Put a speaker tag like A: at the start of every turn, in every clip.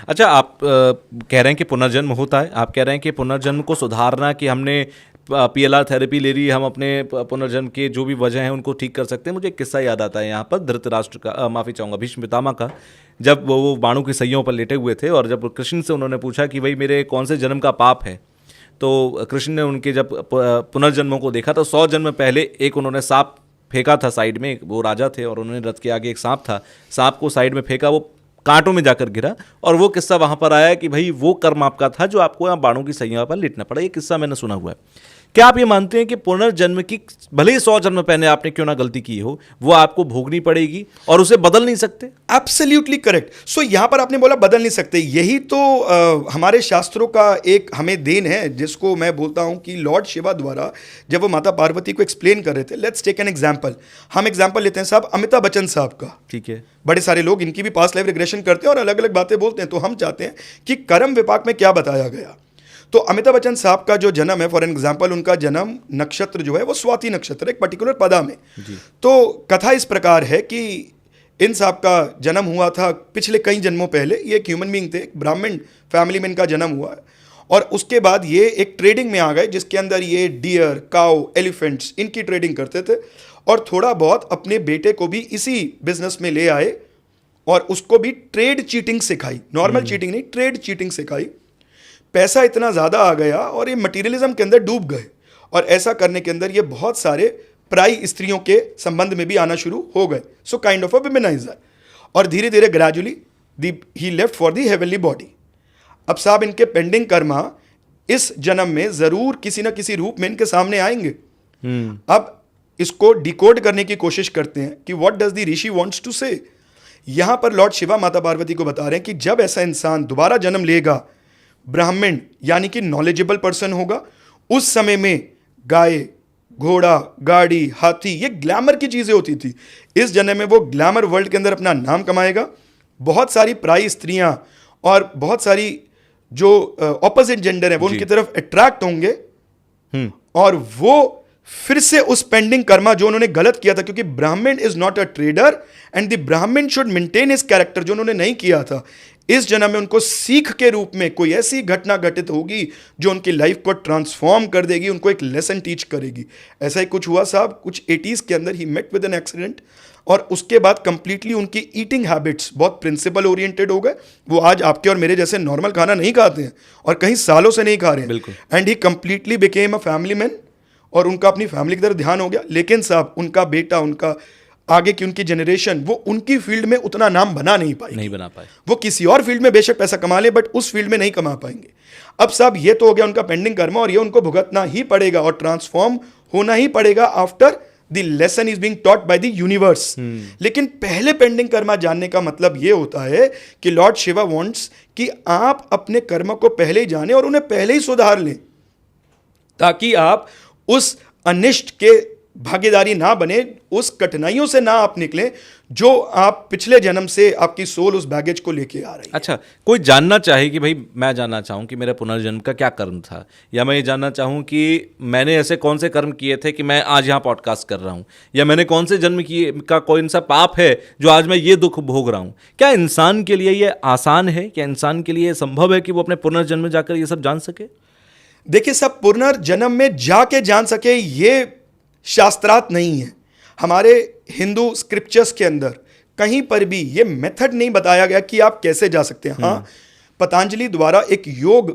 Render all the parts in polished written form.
A: अच्छा, आप कह रहे हैं कि पुनर्जन्म होता है, आप कह रहे हैं कि पुनर्जन्म को सुधारना, कि हमने पीएलआर थेरेपी ले ली, हम अपने पुनर्जन्म के जो भी वजह हैं उनको ठीक कर सकते हैं। मुझे एक किस्सा याद आता है यहाँ पर, धृतराष्ट्र का, माफ़ी चाहूँगा, भीष्म पितामह का। जब वो बाणों की सैयों पर लेटे हुए थे और जब कृष्ण से उन्होंने पूछा कि भाई मेरे कौन से जन्म का पाप है, तो कृष्ण ने उनके जब पुनर्जन्मों को देखा तो 100 जन्म पहले एक उन्होंने सांप फेंका था साइड में, वो राजा थे और उन्होंने रथ के आगे एक सांप था, सांप को साइड में फेंका, वो कांटों में जाकर गिरा और वो किस्सा वहां पर आया कि भाई वो कर्म आपका था जो आपको यहाँ बाणों की सैया पर लेटना पड़ा। ये किस्सा मैंने सुना हुआ है। क्या आप ये मानते हैं कि पुनर्जन्म की, भले ही 100 जन्म पहले आपने क्यों ना गलती की हो, वो आपको भोगनी पड़ेगी और उसे बदल नहीं सकते?
B: Absolutely correct. सो यहां पर आपने बोला बदल नहीं सकते, यही तो हमारे शास्त्रों का एक हमें देन है, जिसको मैं बोलता हूं कि लॉर्ड शिवा द्वारा जब वो माता पार्वती को एक्सप्लेन कर रहे थे। Let's take an example. हम एग्जांपल लेते हैं साहब अमिताभ बच्चन साहब का।
A: ठीक है।
B: बड़े सारे लोग इनकी भी पास्ट लाइफ रिग्रेशन करते हैं और अलग अलग बातें बोलते हैं, तो हम चाहते हैं कि कर्म विपाक में क्या बताया गया। तो अमिताभ बच्चन साहब का जो जन्म है, फॉर एग्जाम्पल उनका जन्म नक्षत्र जो है वो स्वाति नक्षत्र, एक पर्टिकुलर पदा में। तो कथा इस प्रकार है कि इन साहब का जन्म हुआ था पिछले कई जन्मों पहले। ये एक ह्यूमन बीइंग थे, एक ब्राह्मण फैमिली में इनका जन्म हुआ है और उसके बाद ये एक ट्रेडिंग में आ गए, जिसके अंदर ये डियर, काउ, एलिफेंट्स इनकी ट्रेडिंग करते थे और थोड़ा बहुत अपने बेटे को भी इसी बिजनेस में ले आए और उसको भी ट्रेड चीटिंग सिखाई। नॉर्मल चीटिंग नहीं, ट्रेड चीटिंग सिखाई। पैसा इतना ज़्यादा आ गया और ये मटीरियलिज्म के अंदर डूब गए और ऐसा करने के अंदर ये बहुत सारे पराई स्त्रियों के संबंध में भी आना शुरू हो गए। So kind of a womanizer. और धीरे धीरे ग्रेजुअली ही left for the heavenly body. अब साहब इनके पेंडिंग कर्मा इस जन्म में ज़रूर किसी ना किसी रूप में इनके सामने आएंगे। अब इसको डिकोड करने की कोशिश करते हैं कि what does the Rishi wants to say. यहां पर लॉर्ड शिवा माता पार्वती को बता रहे हैं कि जब ऐसा इंसान दोबारा जन्म लेगा, ब्राह्मण यानी कि नॉलेजेबल पर्सन होगा, उस समय में गाय, घोड़ा, गाड़ी, हाथी ये ग्लैमर की चीजें होती थी। इस जन्म में वो ग्लैमर वर्ल्ड के अंदर अपना नाम कमाएगा। बहुत सारी पराई स्त्रियां और बहुत सारी जो ऑपोजिट जेंडर है वो उनकी तरफ अट्रैक्ट होंगे और वो फिर से उस पेंडिंग कर्मा जो उन्होंने गलत किया था, क्योंकि ब्राह्मण is not a trader and the ब्राह्मण शुड मेंटेन हिज कैरेक्टर, जो उन्होंने नहीं किया था, इस जन्म में उनको सीख के रूप में कोई ऐसी घटना घटित होगी जो उनकी लाइफ को ट्रांसफॉर्म कर देगी, उनको एक लेसन टीच करेगी। ऐसा ही कुछ हुआ साहब। कुछ 80s के अंदर ही मेट विद एन एक्सीडेंट और उसके बाद कंप्लीटली उनकी ईटिंग हैबिट्स बहुत प्रिंसिपल ओरिएंटेड हो गए। वो आज आपके और मेरे जैसे नॉर्मल खाना नहीं खाते हैं और कहीं सालों से नहीं खा रहे हैं। And he completely became a family man और उनका अपनी फैमिली की तरफ ध्यान हो गया। लेकिन साहब उनका बेटा, उनका आगे की उनकी जनरेशन, वो उनकी फील्ड में उतना नाम बना नहीं पाए। वो किसी और फील्ड में बेशक पैसा कमा ले बट उस फील्ड में नहीं कमा पाएंगे। अब साहब ये तो हो गया उनका पेंडिंग कर्म और ये उनको भुगतना ही पड़ेगा और ट्रांसफॉर्म होना ही पड़ेगा after the lesson is being taught by the universe. लेकिन पहले पेंडिंग कर्मा जानने का मतलब ये होता है कि लॉर्ड शिवा वांट्स कि आप अपने कर्म को पहले ही जाने और उन्हें पहले ही सुधार लें, ताकि आप उस अनिष्ट के भागीदारी ना बने, उस कठिनाइयों से ना आप निकलें जो आप पिछले जन्म से आपकी सोल उस बैगेज को लेके आ रही है।
A: अच्छा, कोई जानना चाहे कि भाई मैं जानना चाहूँ कि मेरा पुनर्जन्म का क्या कर्म था, या मैं ये जानना चाहूँ कि मैंने ऐसे कौन से कर्म किए थे कि मैं आज यहाँ पॉडकास्ट कर रहा हूँ, या मैंने कौन से जन्म किए का कोई सा पाप है जो आज मैं ये दुख भोग रहा हूँ। क्या इंसान के लिए ये आसान है? क्या इंसान के लिए संभव है कि वो अपने पुनर्जन्म में जाकर ये सब जान सके?
B: देखिए सब पुनर्जन्म में जाके जान सके ये शास्त्रार्थ नहीं है। हमारे हिंदू स्क्रिप्चर्स के अंदर कहीं पर भी ये मेथड नहीं बताया गया कि आप कैसे जा सकते हैं। हाँ, पतंजलि द्वारा एक योग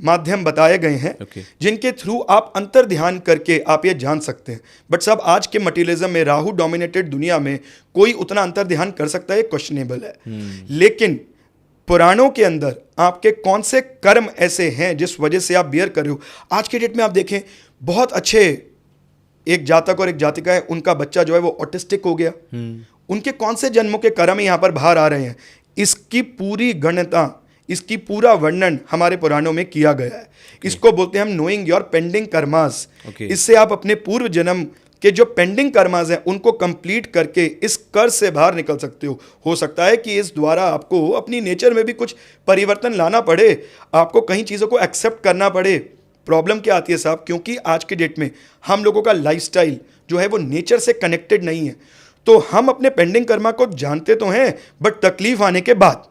B: माध्यम बताए गए हैं जिनके थ्रू आप अंतर ध्यान करके आप ये जान सकते हैं। बट सब आज के मटीरियलिज्म में, राहु डोमिनेटेड दुनिया में कोई उतना अंतर ध्यान कर सकता है, क्वेश्चनेबल है। लेकिन पुराणों के अंदर आपके कौन से कर्म ऐसे हैं जिस वजह से आप बियर कर रहे हो। आज के डेट में आप देखें बहुत अच्छे एक जातक और एक जातिका है, उनका बच्चा जो है वो ऑटिस्टिक हो गया। उनके कौन से जन्मों के कर्म यहाँ पर बाहर आ रहे हैं, इसकी पूरी गणना, इसकी पूरा वर्णन हमारे पुराणों में किया गया है। इसको बोलते हैं हम नोइंग योर पेंडिंग कर्मास। इससे आप अपने पूर्व जन्म के जो पेंडिंग कर्मास हैं उनको कंप्लीट करके इस कर्ज से बाहर निकल सकते हो सकता है कि इस द्वारा आपको अपनी नेचर में भी कुछ परिवर्तन लाना पड़े, आपको कई चीज़ों को एक्सेप्ट करना पड़े। प्रॉब्लम क्या आती है साहब, क्योंकि आज के डेट में हम लोगों का लाइफस्टाइल जो है वो नेचर से कनेक्टेड नहीं है, तो हम अपने पेंडिंग कर्मा को जानते तो हैं बट तकलीफ आने के बाद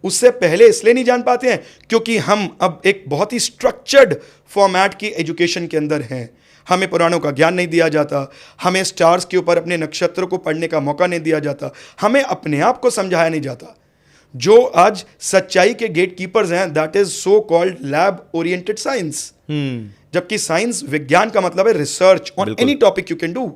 B: उससे पहले इसलिए नहीं जान पाते हैं क्योंकि हम अब एक बहुत ही स्ट्रक्चर्ड फॉर्मेट की एजुकेशन के अंदर हैं। हमें पुराणों का ज्ञान नहीं दिया जाता, हमें स्टार्स के ऊपर अपने नक्षत्र को पढ़ने का मौका नहीं दिया जाता, हमें अपने आप को समझाया नहीं जाता। जो आज सच्चाई के गेट कीपर्स हैं, that is so called lab oriented science. जबकि साइंस, विज्ञान का मतलब है research on any topic you can do.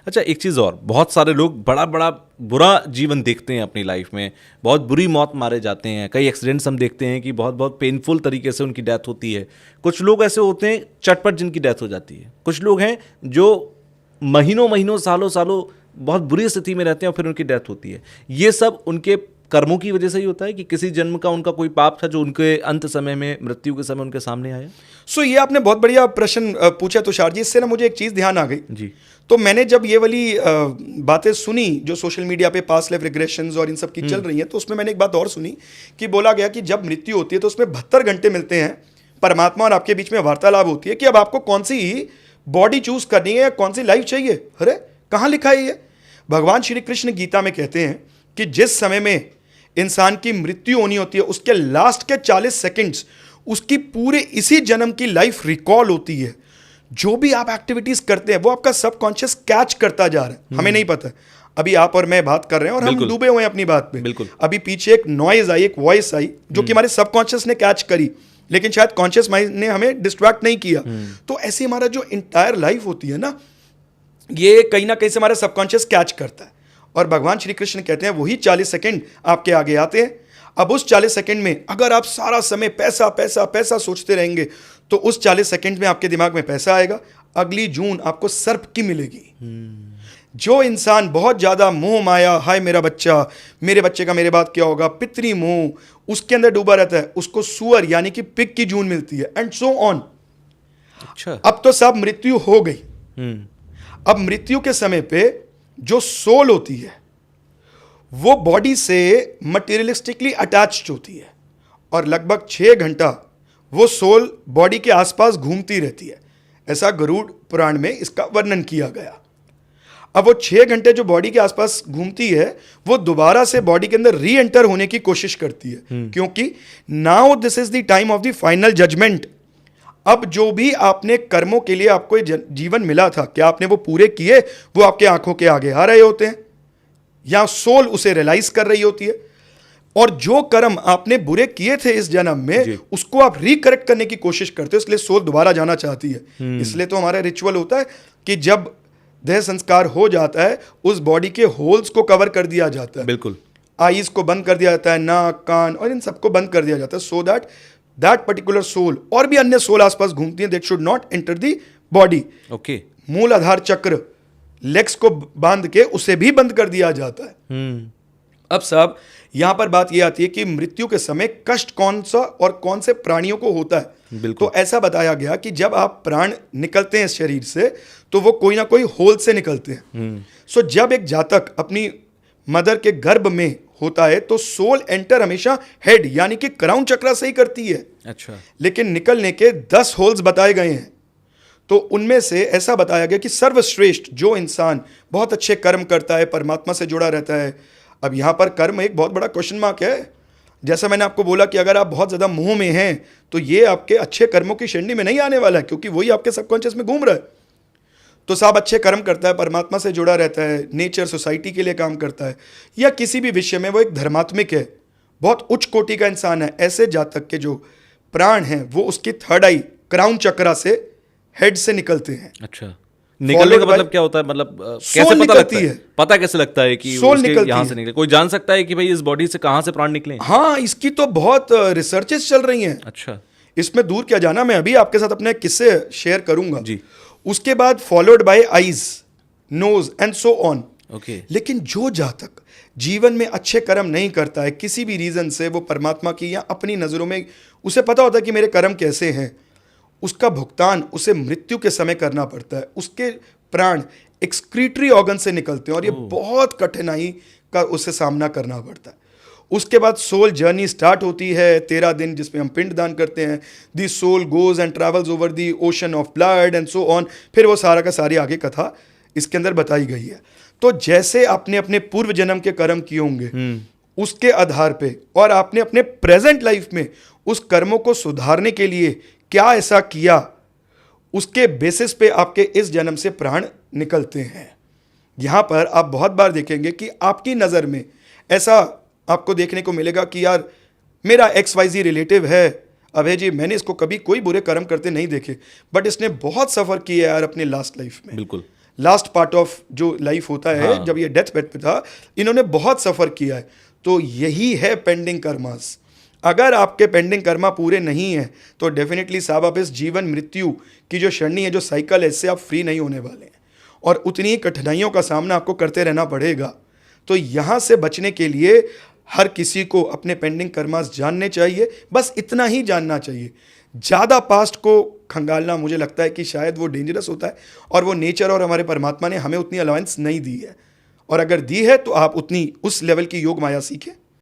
A: अच्छा, एक चीज़ और, बहुत सारे लोग बड़ा बड़ा बुरा जीवन देखते हैं अपनी लाइफ में, बहुत बुरी मौत मारे जाते हैं। कई एक्सीडेंट्स हम देखते हैं कि बहुत बहुत पेनफुल तरीके से उनकी डेथ होती है। कुछ लोग ऐसे होते हैं चटपट जिनकी डेथ हो जाती है। कुछ लोग हैं जो महीनों महीनों सालों सालों बहुत बुरी स्थिति में रहते हैं और फिर उनकी डेथ होती है। ये सब उनके कर्मों की वजह से ही होता है कि किसी जन्म का उनका कोई पाप था जो उनके अंत समय में, मृत्यु के समय उनके सामने आया।
B: सो ये आपने बहुत बढ़िया प्रश्न पूछा तुषार जी। इससे ना मुझे एक चीज़ ध्यान आ गई
A: जी।
B: तो मैंने जब ये वाली बातें सुनी जो सोशल मीडिया पे पास्ट लाइफ रिग्रेशंस और इन सब की चल रही हैं, तो उसमें मैंने एक बात और सुनी कि बोला गया कि जब मृत्यु होती है तो उसमें 72 घंटे मिलते हैं, परमात्मा और आपके बीच में वार्तालाप होती है कि अब आपको कौन सी बॉडी चूज करनी है या कौन सी लाइफ चाहिए। अरे कहाँ लिखा है ये? भगवान श्री कृष्ण गीता में कहते हैं कि जिस समय में इंसान की मृत्यु होनी होती है उसके लास्ट के 40 सेकंड्स उसकी पूरे इसी जन्म की लाइफ रिकॉल होती है। जो भी आप एक्टिविटीज करते हैं वो आपका सबकॉन्शियस कैच करता जा रहा है, हमें नहीं पता। अभी आप और मैं बात कर रहे हैं और हम डूबे हुए हैं अपनी बात पे।
A: बिल्कुल।
B: अभी पीछे एक नॉइज आई, एक वॉइस आई जो कि हमारे सबकॉन्शियस ने कैच करी, लेकिन शायद कॉन्शियस माइंड ने हमें डिस्ट्रैक्ट नहीं किया। तो ऐसे हमारा जो इंटायर लाइफ होती है ना, ये कहीं ना कहीं से हमारा सबकॉन्शियस कैच करता है। और भगवान श्री कृष्ण कहते हैं वही 40 सेकंड आपके आगे आते हैं। अब उस 40 सेकंड में अगर आप सारा समय पैसा पैसा पैसा सोचते रहेंगे तो उस 40 सेकंड में आपके दिमाग में पैसा आएगा, अगली जून आपको सर्प की मिलेगी। जो इंसान बहुत ज्यादा मोह माया, हाय मेरा बच्चा, मेरे बच्चे का मेरे बाद क्या होगा, पितरी मोह, उसके अंदर डूबा रहता है, उसको सुअर यानी कि पिग की जून मिलती है, एंड सो ऑन।
A: अच्छा।
B: अब तो सब मृत्यु हो गई। अब मृत्यु के समय पे जो सोल होती है वो बॉडी से मटेरियलिस्टिकली अटैच्ड होती है और लगभग 6 घंटा वो सोल बॉडी के आसपास घूमती रहती है। ऐसा गरुड़ पुराण में इसका वर्णन किया गया। अब वो 6 घंटे जो बॉडी के आसपास घूमती है वो दोबारा से बॉडी के अंदर री एंटर होने की कोशिश करती है, क्योंकि now this is the time of the final judgement. अब जो भी आपने कर्मों के लिए आपको जीवन मिला था, क्या आपने वो पूरे किए, वो आपके आंखों के आगे आ रहे होते हैं या सोल उसे रियलाइज कर रही होती है। और जो कर्म आपने बुरे किए थे इस जन्म में उसको आप रिकरेक्ट करने की कोशिश करते हो, इसलिए सोल दोबारा जाना चाहती है। इसलिए तो हमारा रिचुअल होता है कि जब देह संस्कार हो जाता है उस बॉडी के होल्स को कवर कर दिया जाता है।
A: बिल्कुल।
B: आईज को बंद कर दिया जाता है, नाक, कान और इन सबको बंद कर दिया जाता है, सो दैट पर्टिकुलर सोल और भी अन्य सोल आसपास घूमती हैं, that should not enter the body.
A: Okay.
B: मूल आधार चक्र लेग्स को बांध के उसे भी बंद कर दिया जाता है। अब साहब यहां पर बात यह आती है कि मृत्यु के समय कष्ट कौन सा और कौन से प्राणियों को होता है। तो ऐसा बताया गया कि जब आप प्राण निकलते हैं इस शरीर से तो वो कोई ना कोई होल से निकलते हैं। सो जब एक जातक अपनी मदर के गर्भ में होता है तो सोल एंटर हमेशा हेड यानी कि क्राउन चक्र से ही करती है।
A: अच्छा।
B: लेकिन निकलने के 10 होल्स बताए गए हैं। तो उनमें से ऐसा बताया गया कि सर्वश्रेष्ठ जो इंसान बहुत अच्छे कर्म करता है, परमात्मा से जुड़ा रहता है। अब यहाँ पर कर्म एक बहुत बड़ा क्वेश्चन मार्क है। जैसा मैंने आपको बोला कि अगर आप बहुत ज़्यादा मोह में हैं तो ये आपके अच्छे कर्मों की श्रेणी में नहीं आने वाला है, क्योंकि वही आपके सबकॉन्शियस में घूम रहा है। तो साहब अच्छे कर्म करता है, परमात्मा से जुड़ा रहता है, नेचर सोसाइटी के लिए काम करता है, या किसी भी विषय में वो एक धर्मात्मिक है, बहुत उच्च कोटि का इंसान है, ऐसे जातक के जो प्राण हैं वो उसकी थर्ड आई क्राउन चक्रा से हेड से निकलते हैं।
A: अच्छा। निकलने का मतलब क्या होता है? मतलब कैसे पता लगता है? पता कैसे लगता है कि
B: सोल निकलती
A: यहाँ से निकले? कोई जान सकता है कि भाई इस बॉडी से कहाँ से प्राण निकले?
B: हाँ, इसकी तो बहुत रिसर्चेस चल रही हैं।
A: अच्छा।
B: इसमें दूर क्या जाना, मैं अभी आपके साथ अपने किस्से शेयर करूंगा
A: जी।
B: उसके बाद followed by eyes, nose and so on.
A: Okay.
B: लेकिन जो जातक जीवन में अच्छे कर्म नहीं करता है किसी भी रीजन से, वो परमात्मा की या अपनी नजरों में उसे पता होता है कि मेरे कर्म कैसे हैं, उसका भुगतान उसे मृत्यु के समय करना पड़ता है। उसके प्राण एक्सक्रीटरी ऑर्गन से निकलते हैं और ये बहुत कठिनाई का उसे सामना करना पड़ता है। उसके बाद सोल जर्नी स्टार्ट होती है, 13 दिन जिसमें हम पिंड दान करते हैं। The soul goes and travels over the ocean of blood and so on. फिर वो सारा का सारी आगे कथा इसके अंदर बताई गई है। तो जैसे आपने अपने पूर्व जन्म के कर्म किए होंगे उसके आधार पे और आपने अपने प्रेजेंट लाइफ में उस कर्मों को सुधारने के लिए क्या ऐसा किया, उसके बेसिस पे आपके इस जन्म से प्राण निकलते हैं। यहां पर आप बहुत बार देखेंगे कि आपकी नज़र में ऐसा आपको देखने को मिलेगा कि यार मेरा XYZ रिलेटिव है अभय जी, मैंने इसको कभी कोई बुरे कर्म करते नहीं देखे, बट इसने बहुत सफ़र किया यार अपने लास्ट लाइफ में।
A: बिल्कुल।
B: लास्ट पार्ट ऑफ जो लाइफ होता है,
A: हाँ।
B: जब ये डेथ बेड पे था, इन्होंने बहुत सफ़र किया है। तो यही है पेंडिंग कर्मास। अगर आपके पेंडिंग कर्मा पूरे नहीं है तो डेफिनेटली साहब आप इस जीवन मृत्यु की जो शरणी है, जो साइकिल है, इससे आप फ्री नहीं होने वाले हैं और उतनी ही कठिनाइयों का सामना आपको करते रहना पड़ेगा। तो यहाँ से बचने के लिए हर किसी को अपने पेंडिंग कर्मास जानने चाहिए, बस इतना ही जानना चाहिए। ज़्यादा पास्ट को खंगालना मुझे लगता है कि शायद वो डेंजरस होता है और वो नेचर और हमारे परमात्मा ने हमें उतनी अलाउंस नहीं दी है, और अगर दी है तो आप उतनी उस लेवल की योग माया सीखें।